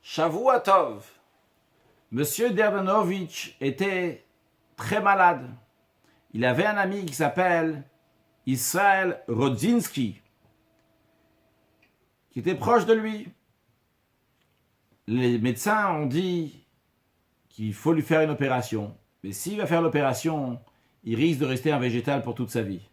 Shavua Tov. Monsieur Derdenovitch était très malade. Il avait un ami qui s'appelle Israël Rodzinski, qui était proche de lui. Les médecins ont dit qu'il faut lui faire une opération. Mais s'il va faire l'opération, il risque de rester un végétal pour toute sa vie.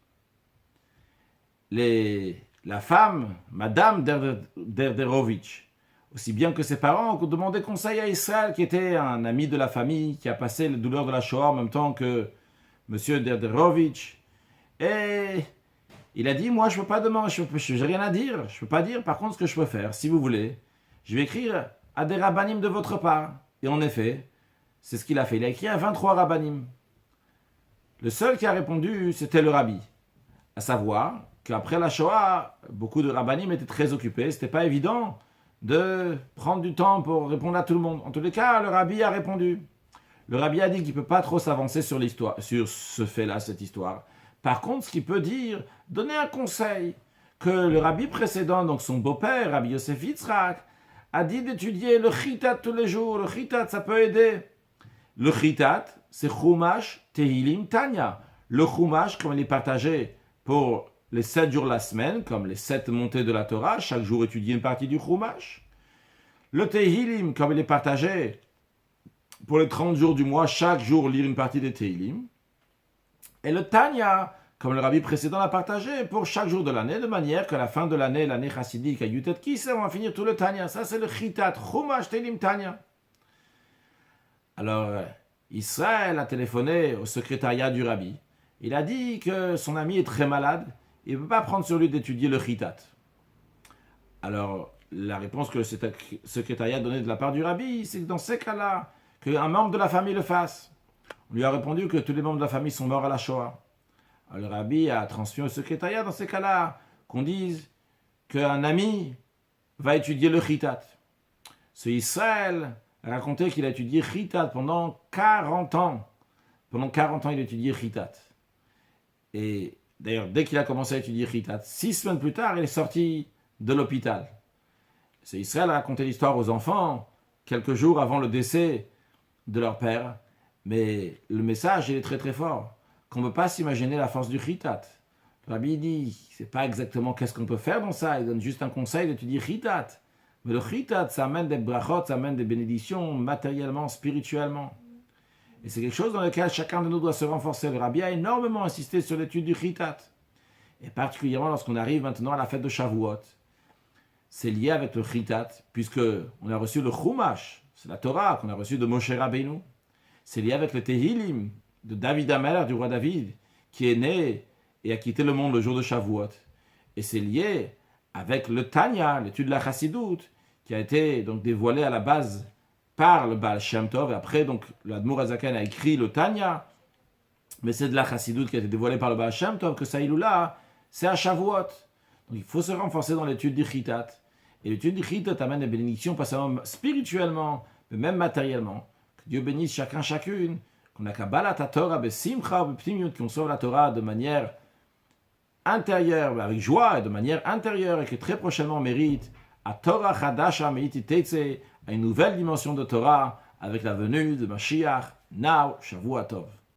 La femme, Madame Derderovitch, aussi bien que ses parents, ont demandé conseil à Israël, qui était un ami de la famille, qui a passé les douleurs de la Shoah en même temps que Monsieur Derderovitch. Et il a dit, moi je ne peux pas demander, je n'ai rien à dire, je ne peux pas dire. Par contre, ce que je peux faire, si vous voulez, je vais écrire à des rabbinim de votre part. Et en effet, c'est ce qu'il a fait. Il a écrit à 23 rabbinim. Le seul qui a répondu, c'était le rabbi. À savoir qu'après la Shoah, beaucoup de rabbinim étaient très occupés. Ce n'était pas évident de prendre du temps pour répondre à tout le monde. En tous les cas, le rabbi a répondu. Le rabbi a dit qu'il ne peut pas trop s'avancer sur l'histoire, sur ce fait-là, cette histoire. Par contre, ce qu'il peut dire, donner un conseil, que le rabbi précédent, donc son beau-père, Rabbi Yosef Yitzhak, a dit d'étudier le chitat tous les jours. Le chitat, ça peut aider. Le chitat, c'est Chumash, Tehilim, Tanya. Le Chumash, comme il est partagé pour les 7 jours de la semaine, comme les 7 montées de la Torah, chaque jour étudier une partie du Chumash. Le Tehilim, comme il est partagé pour les 30 jours du mois, chaque jour lire une partie des Tehilim. Et le Tanya, comme le rabbi précédent l'a partagé, pour chaque jour de l'année, de manière qu'à la fin de l'année chassidique à Yutet Kislev, on va finir tout le Tanya. Ça, c'est le Chitat, Chumash, Tehilim, Tanya. Alors, Israël a téléphoné au secrétariat du rabbi. Il a dit que son ami est très malade. Il ne peut pas prendre sur lui d'étudier le chitat. Alors, la réponse que le secrétariat a donnée de la part du rabbi, c'est que dans ces cas-là, qu'un membre de la famille le fasse. On lui a répondu que tous les membres de la famille sont morts à la Shoah. Alors, le rabbi a transmis au secrétariat, dans ces cas-là, qu'on dise qu'un ami va étudier le chitat. Ce Israël a raconté qu'il a étudié chitat pendant 40 ans. Pendant 40 ans, il a étudié chitat. Et d'ailleurs, dès qu'il a commencé à étudier chitat, 6 semaines plus tard, il est sorti de l'hôpital. C'est Israël a raconté l'histoire aux enfants quelques jours avant le décès de leur père. Mais le message, il est très très fort. Qu'on ne peut pas s'imaginer la force du chitat. Le rabbi dit, c'est pas exactement qu'est-ce qu'on peut faire dans ça. Il donne juste un conseil d'étudier chitat. Mais le chitat, ça amène des brachot, ça amène des bénédictions matériellement, spirituellement. Et c'est quelque chose dans lequel chacun de nous doit se renforcer. Le rabbi a énormément insisté sur l'étude du chitat. Et particulièrement lorsqu'on arrive maintenant à la fête de Shavuot. C'est lié avec le chitat, puisque on a reçu le Chumash, c'est la Torah qu'on a reçu de Moshe Rabbeinu. C'est lié avec le Tehilim de David Amer, du roi David, qui est né et a quitté le monde le jour de Shavuot. Et c'est lié avec le Tanya, l'étude de la Chassidut, qui a été donc dévoilée à la base par le Baal Shem Tov. Et après, donc, l'Admour Hazaken a écrit le Tanya, mais c'est de la Chassidut qui a été dévoilée par le Baal Shem Tov, que ça là, c'est à Shavuot. Donc il faut se renforcer dans l'étude du chitat. Et l'étude du chitat amène des bénédictions, pas seulement spirituellement, mais même matériellement. Que Dieu bénisse chacun, chacune, qu'on a Kabbalat Torah, Besimcha, Beptimut, qu'on sauve la Torah de manière intérieure, avec joie et de manière intérieure, et que très prochainement on mérite à Torah Chadasha Meiti Teitze, à une nouvelle dimension de Torah, avec la venue de Mashiach, Now, Shavua Tov.